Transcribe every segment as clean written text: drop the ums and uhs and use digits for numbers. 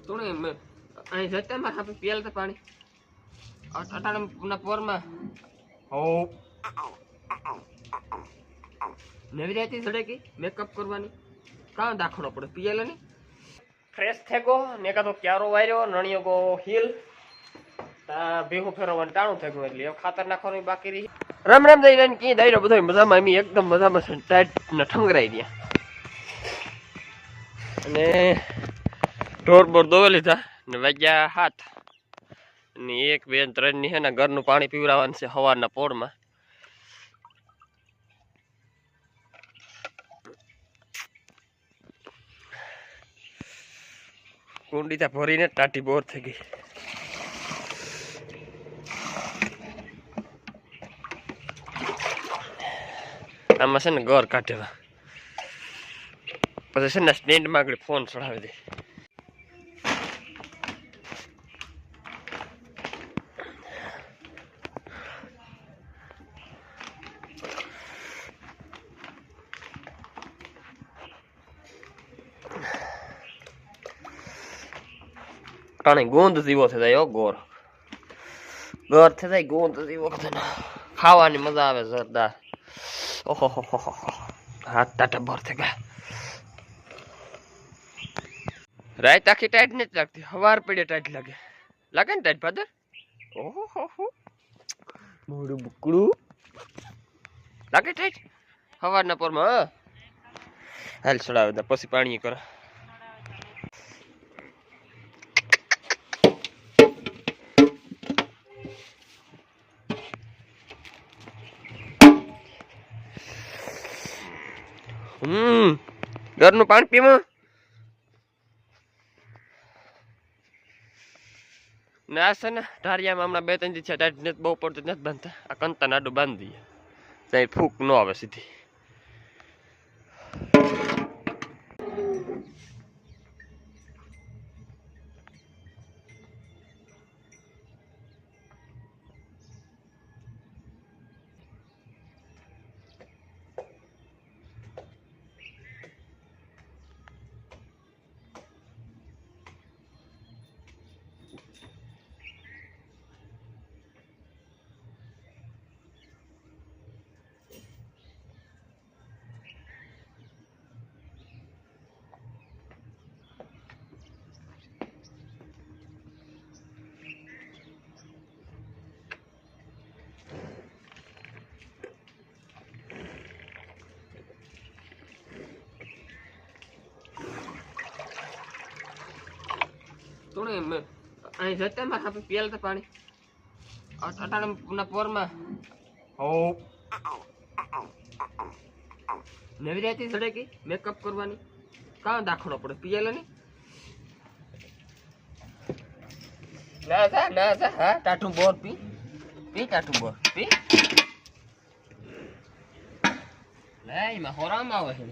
થોડી અહીં જતા માં આપણે પીએલ તો પાણી અટાણા પોરમાં હો નવી રહેતી સડેકી મેકઅપ કરવાની કાં દાખલો પડે પીએલ ની ફ્રેશ થેગો ને કાં તો ક્યારો વાર્યો નણિયો ગો હિલ ભેગું ફેરવવાનું ટાણું થેગું એટલે ખાતર નાખવાનું બાકી રહી રામ રામ દઈ ને કી દઈ બધો મજામાં એમ એકદમ મજામાં ટાઈટ ને ઠંગરાઈ ગયા અને ઢોર બોર દોવે લીધા ને વાગ્યા હાથ ને 1 2 3 ની હે ને ઘરનું પાણી પીવડાવવાનું છે સવારના પોળમાં કુંડી ત્યાં ભરીને ટાટી બોર થઈ ગઈ આમાં છે ને ઘર કાઢેવા પછી છે ને સ્ટેન્ડમાં આગળ ફોન ચડાવી દે પાણી ગોંદ જીવો થઈ જાય ગોર ગોર થઈ જાય ગોંદ જીવો ખાવાની મજા આવે જોરદાર ઓહો હાથ ટાટા બોર થઈ ગયા રાત આખી ટાઈટ નથી લાગતી સવાર પડે ટાઈટ લાગે લાગે ને ટાઈટ ફાધર ઓહો મોડું બુકડું લાગે ટાઈટ સવારના પોરમાં હાલ ચડાવે દે પછી પાણી કરે ઘરનું પાણી પીવું ને આ છે ને ઢારિયામાં હમણાં 2 3 દિવસ ટાઈટ નથી બહુ પડતું નથી બાંધતા આ કંતા નાડું બાંધી દઈએ ત્યાં ફૂંક ન આવે સીધી થોડી અહીં જતા માં આપણે પીએલ તો પાણી અટાણા પોરમાં હો નવી રહેતી સડેકી મેકઅપ કરવાની કાં દાખલો પડે પીએલ ની ના હા ટાટું બોર પી ટાટું બોર પી લે એમાં હોરામ આવે છે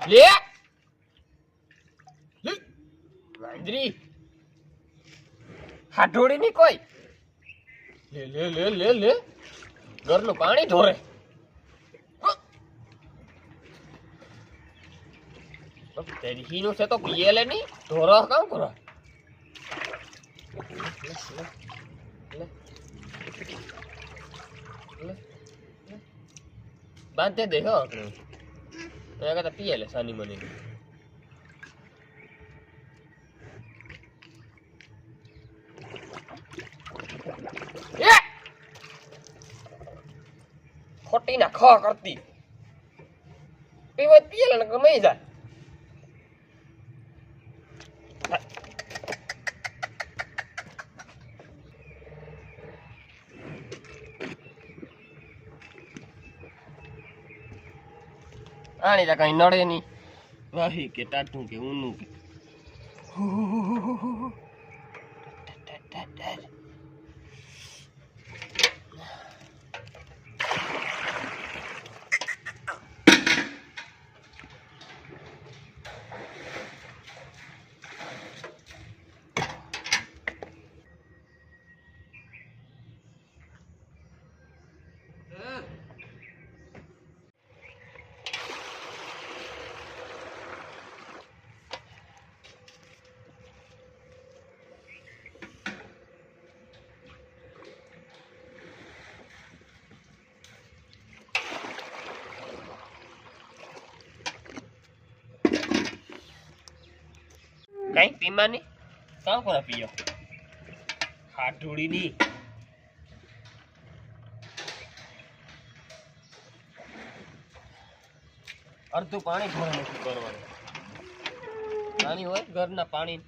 લે વાંદરી હાડોડી ની કોઈ લે ઘરનું પાણી ઢોરે તેરી હીનું છે તો પીએલે ની ઢોરો કામ કરો બાંધે દે હો मैं कहता पी ले सानी मनी खोटी ना खा करती पीवत पी ले ना नहीं जा आनी तो कहीं नड़े नहीं वही के टाटू के ऊनू के કઈ પીમાની કામ કોના પીયો હાટુડીની અડધું પાણી ઘોડે નથી કરવાનું પાણી હોય ઘરના પાણી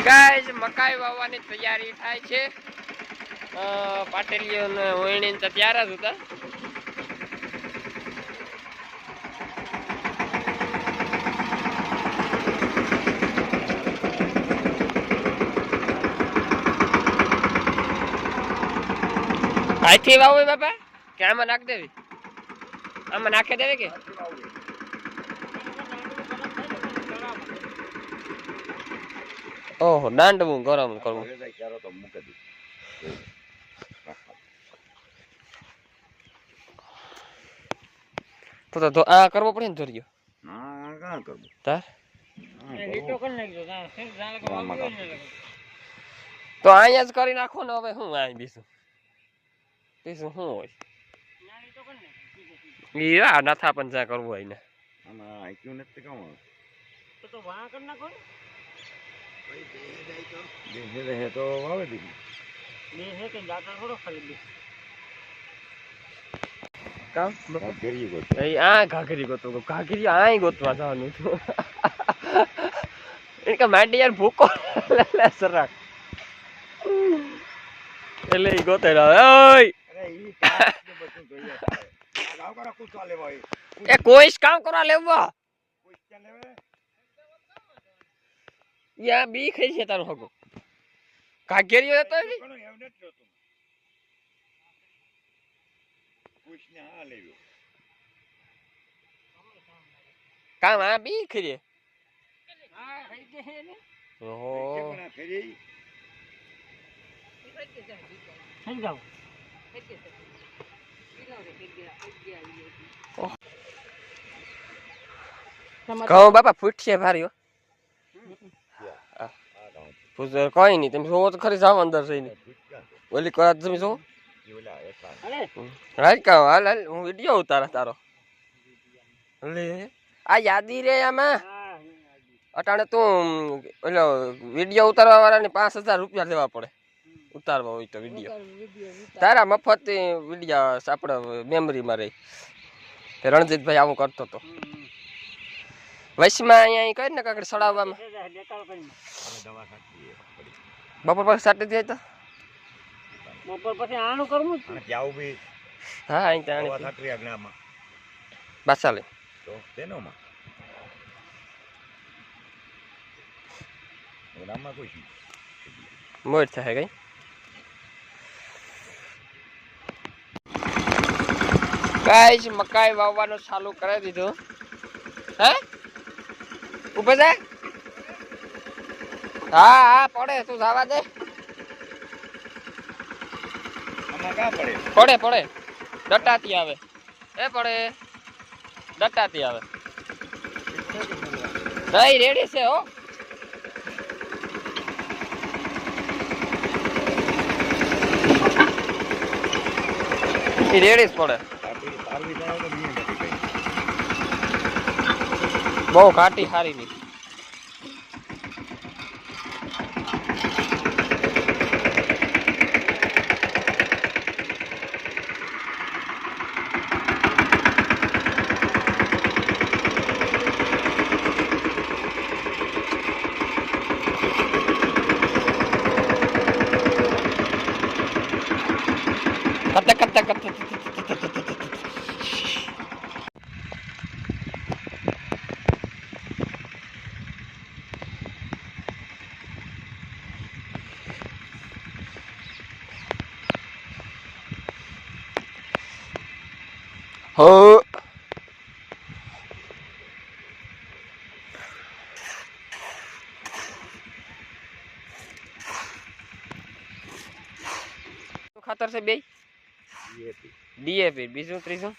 ગાઈસ મકાઈ વાવવાની તૈયારી થાય છે પાટેલીઓ ને ઓયણી તો તૈયાર જ હતા હાથી વાવો બાપા કે આમાં નાખ દેવી આમાં નાખે દેવી કે ઓહો દાંડવું ગરમ કરવું તો આ કરવો પડે ને ધોર્યો તાર તો અહીંયા જ કરી નાખો ને હવે શું આ બીજું શું હોય યા નાથા પણ જ્યાં કરવું હોય ને ઘાઘરી આ ગોતવા જવાનું હતું કે માંડી યાર ભૂકો સરાક એટલે ઈ ગોતે એ કોઈ કામ કરવા લેવા યા બી ખાઈ છે તારો હગો કાગેરીઓ હતો કામ આ બી ખરી કહો બાપા ફૂટશે ભારી કઈ નઈ તમે જોવો તો ખરી જાવ અંદર જઈને ઓલી કરા તમે જોવો હાલ કહો હાલ હાલ હું વિડીયો ઉતારા તારો લે આ યાદી રે આમાં અટાણે તું ઓલો વિડીયો ઉતારવા વાળાને 5000 રૂપિયા દેવા પડે ઉતારવા હોય તો વિડીયો તારા મફત વિડીયો આપણે મેમરીમાં રહી રણજીતભાઈ આવું કરતો હતો વૈશમાં અહીંયા કઈ ને કાંકડી સડાવવામાં બપોર પછી સાટી દે તો બપોર પછી આનું કરવું હા અહીં ત્યાં બસ ચાલે મોર થાય કઈ ગાઈસ મકાઈ વાવવાનું ચાલુ કરી દીધું હે ઉભો જા હા હા પડે તું જવા દે પડે પડે ડટાતી આવે એ પડે ડટાતી આવે નહીં રેડી છે હો રેડી જ પડે બહુ ઘાટી સારી ની હો ખાતર છે બે ડીએપી બીજું ત્રીજું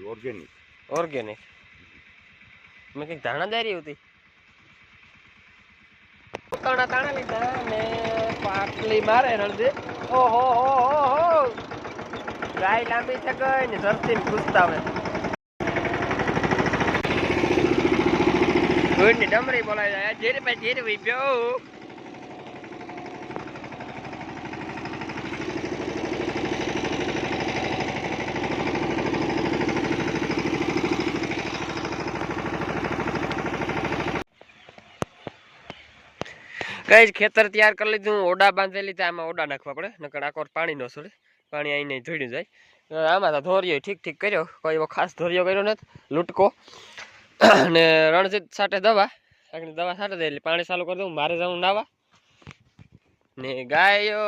ઓર્ગેનિક ઓર્ગેનિક મેં કઈક ધારણા દારી હતી કાણા કાણા લીધા ને પાટલી મારે રણજી. ઓહો હો હો ગાય લાંબી છે ગઈ ને ધરતી ઘૂસતા આવે. ઘોડની ડમરી બોલાય જાય ધીરે ભાઈ ધીરે ભાઈ પ્યો. કઈ ખેતર તૈયાર કરી લીધું, ઓડા બાંધેલી લીધા. આમાં ઓડા નાખવા પડે નકર આકોર પાણી નો છોડે, પાણી અહીં નહીં ધોડ્યું જાય. આમાં તો ધોરિયો ઠીક ઠીક કર્યો, કોઈ એવો ખાસ ધોરિયો કર્યો નથી, લૂટકો. ને રણજીત સાથે દવા દવા સાથે દે એટલે પાણી ચાલુ કરી દઉં. મારે જવું નાવા ને ગાયો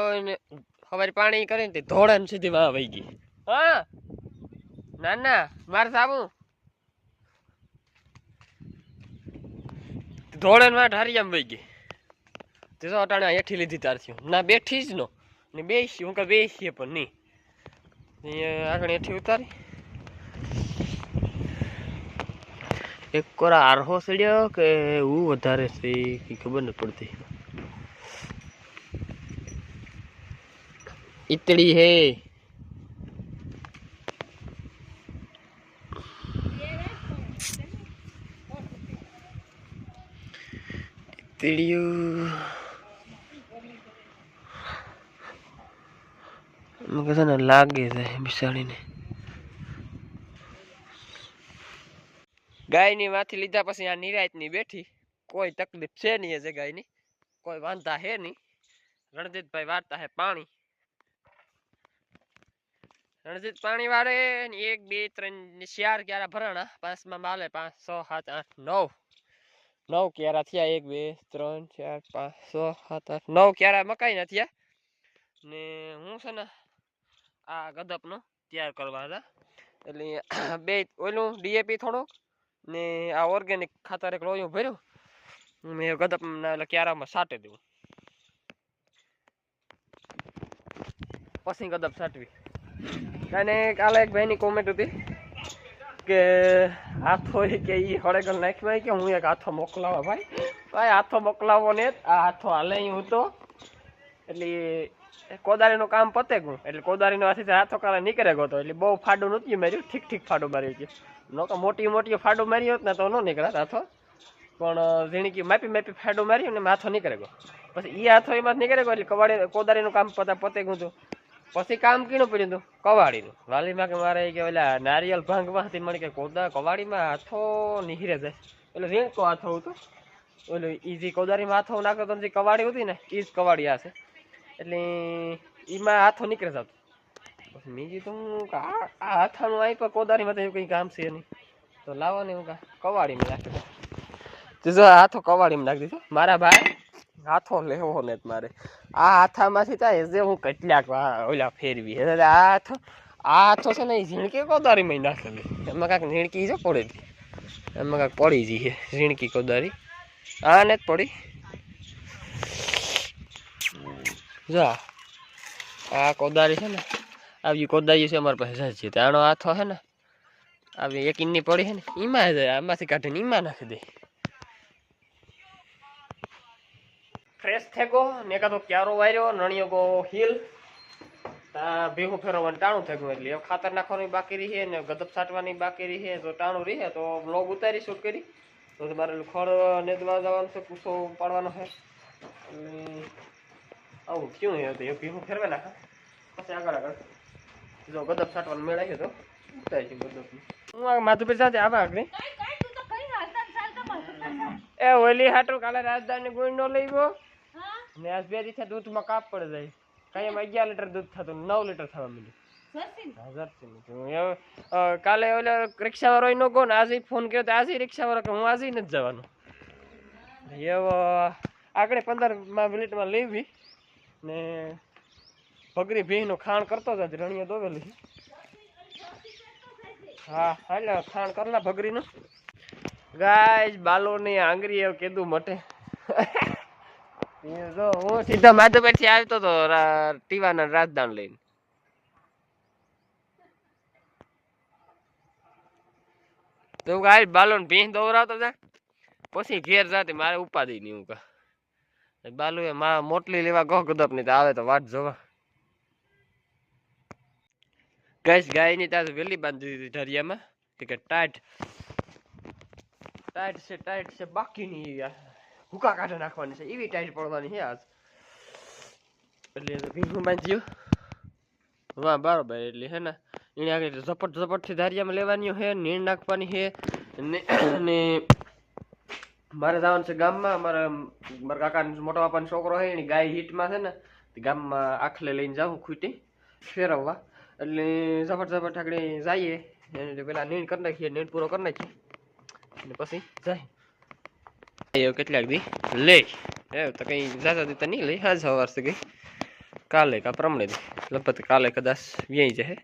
સવારે પાણી કરીને તે ધોળે ને સીધી વાહ વહી ગઈ. હા ના ના મારે સાબુ ધોળે ને વાહ ઢારિયામાં વહી ગઈ. તે તો અટાણે હેઠી લીધી તારથી ના બેઠી જ નો ને બેસી હું કઈ બેસીએ પણ નહીં આગળ હેઠી ઉતારી. એક કોરા આરહો સડ્યો કે એવું વધારે છે એ ખબર નથી પડતી. ઈતળી હે ઈતળિયું ને લાગે છે બિસાડીને. ગાયની માંથી લીધા પછી આ નિરાયતની બેઠી, કોઈ તકલીફ છે નહીં છે ગાયની, કોઈ વાંધા હે નહીં. રણજીતભાઈ વાળતા હે પાણી. રણજીત પાણી વાળે 1 2 3 4 ક્યારા ભરાણા, 5માં માલે 5 6 7 8 9 9 ક્યારા થયા. 1 2 3 4 5 6 7 8 9 ક્યારા મકાઈ ના થયા. ને હું છે ને આ ગદપનો તૈયાર કરવા હતા એટલે બે ઓલું ડીએપી થોડુંક ને આ ઓર્ગેનિક ખાતર એક લોયું ભર્યું મેં ગદપના એટલે ક્યારામાં સાટે દેવું પછી ગદપ સાટવી. અને કાલે એક ભાઈની કોમેન્ટ હતી કે હાથો કે એ હળેગલ નાખવાય કે હું એક હાથો મોકલાવા. ભાઈ હાથો મોકલાવો ને આ હાથો હાલે હું તો એટલે કોદારીનું કામ પતે ગયું એટલે કોદારીનો હાથો કાલે નીકળે ગયો હતો એટલે બહુ ફાડું નહોતું માર્યું, ઠીક ઠીક ફાડું માર્યું છે. ન તો મોટી મોટી ફાડું મારી હોત ને તો ન નીકળે હાથો, પણ ઝીણકી માપી માપી ફાડું માર્યું ને હાથો નીકળે ગયો. પછી એ હાથો એમાં નીકળે ગયો એટલે કોદારીનું કામ પતે ગયું હતું. પછી કામ કીનું પડ્યું હતું કવાડીનું. વાલીમાં કે મારે કે ઓલા નારિયેલ ભાંગવાથી મળી કે કવાડીમાં હાથો નીકળે જાય એટલે ઝીણકો હાથો હતો ઓલું ઈજી કોદારીમાં હાથો નાખતો તો જે કવાડી હતી ને એ જ કવાડી હશે એટલે એમાં હાથો નીકળે જતો. પછી મેં કીધું આ હાથાનું આવી પણ કોદારીમાં તો એવું કંઈ કામ છે નહીં તો લાવો ને હું કવાડીમાં નાખી દઉં. તો હાથો કવાડીમાં નાખી દીધો. મારા ભાઈ હાથો લેવો ને મારે આ હાથામાંથી થાય જે હું કેટલાક ઓલા ફેરવી આ હાથો છે ને એ ઝીણકી કોદારીમાં નાખેલી એમાં કાંઈક ઝીણકી છે પડી હતી એમાં કાંઈક પડી જઈએ ઝીણકી કોદારી આ ને જ પડી. જા આ કોદારી છે ને આવી કોદારી છે અમારી પાસે જાય છે આનો હાથો છે ને આવી એક ઇન્ની પડી છે ને એમાં જાય આમાંથી કાઢીને એમાં નાખી દે. ફ્રેશ થેગો ને કાં ક્યારો વાર્યો નણિયો ગો હિલ ભેગું ફેરવવાનું ટાણું થઈ ગયું એટલે ખાતર નાખવાની બાકી રહી ને ગદપ છાંટવાની બાકી રહી તો ટાણું રહે તો બ્લોગ ઉતારી શૂટ કરી તો મારે ખડ નેદવા જવાનું છે, પૂછો પાડવાનો છે એટલે આવું ક્યું એ ભેગું ફેરવે નાખે પછી આગળ જો ગદપ છાંટવાનું મેળાય તો ઉતારી છે ગદપ. હું આ માધુભાઈ સાથે આવા આગળ એ ઓલી હાટું કાલે રાજધાની ગુણ નો લઈ ગયો ને આજ 2 દિવસે દૂધમાં કાપ પડી જાય. કાંઈ 11 લીટર દૂધ થતું 9 લીટર થવા મળ્યું. કાલે ઓલા રિક્ષાવાળો નો ગયો ને આજે ફોન કર્યો તો આજે રિક્ષાવાળો કે હું આજે નથી જવાનું એવો આગળ 15 મિનિટમાં લેવી ને ભગરી ભીનું ખાણ કરતો જ રણીઓ દોવેલી. હા એટલે ખાણ કરના ભગરીનું ગાય બાલો ની આંગળી એવું કીધું મટે. હું સીધા માધુપેટ થી આવતો હતો ટીવાના રાજધાન લઈને. તો ગાય બાલો ને ભીંસ દોવરાવતો હતા પછી ઘેર જાતી મારે ઉપાધિ નહીં હું બાલુ એ માં મોટલી લેવા ગો ગદપ ની આવે તો વાટ જોવા ગાઈસ ગાય ની તાજ વેલી બાંધી દીધી ઢરિયામાં કે ટાઈટ છે બાકી ની હુકા કાઢે નાખવાની છે એવી ટાઈટ પડવાની છે આજ એટલે ભીંગું બાંધ્યું વાહ બરોબર એટલે હે ને એને આગળ ઝપટ થી ધારિયામાં લેવાની હે નીણ નાખવાની હે ને મારે જવાનું છે ગામમાં મારા કાકા મોટા બાપાનો છોકરો છે એની ગાય હીટમાં છે ને ગામમાં આખલે લઈને જાઉં ખૂટી ફેરવવા એટલે ઝપટ આગળ જઈએ એટલે પેલા નીણ કરી નાખીએ નીણ પૂરો કરી નાખીએ અને પછી જાય કેટલાક દી લે તો કઈ જાજા દીતા નહીં લઈ આજ સવારથી ગઈ કાલે કા પ્રમણે દી લગભગ કાલે કદાચ વ્યાઈ જાય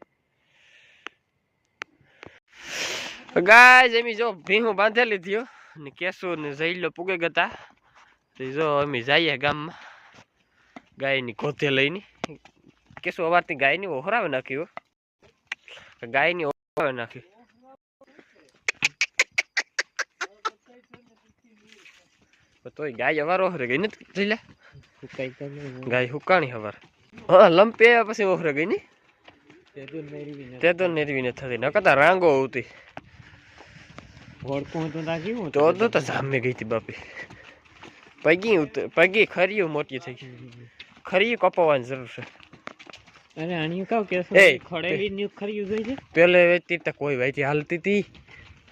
ગાય એમી જો ભીહું બાંધેલી થયો ને કેસુ ને જઈલો પૂગે ગતા જો અમે જઈએ ગામમાં ગાયની ગોધે લઈને કેસુ અવારથી ગાયની ઓહરાવે નાખ્યો ગાયની ઓહરાવે નાખી તોય ગાય અવાર ઓહરે ગઈ નથી જઈલે ગાય હુકાણી હવાર હા લંપે પછી ઓહરે ગઈ ની તે તો નેરવી ને થતી ન કરતા રાંગો આવતી તો જામે ગઈ હતી બાપી પગી ખરીયું મોટી થઈ ગઈ ખરીયું કપાવવાની જરૂર છે અરે આણી કહું કે ખડેલી ની ખરીયું જોઈ છે પેલે વેચતી કોઈ વાઈથી હાલતી હતી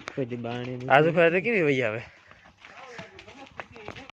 કોઈ બાણે આજુ ફરે કેવી વહી આવે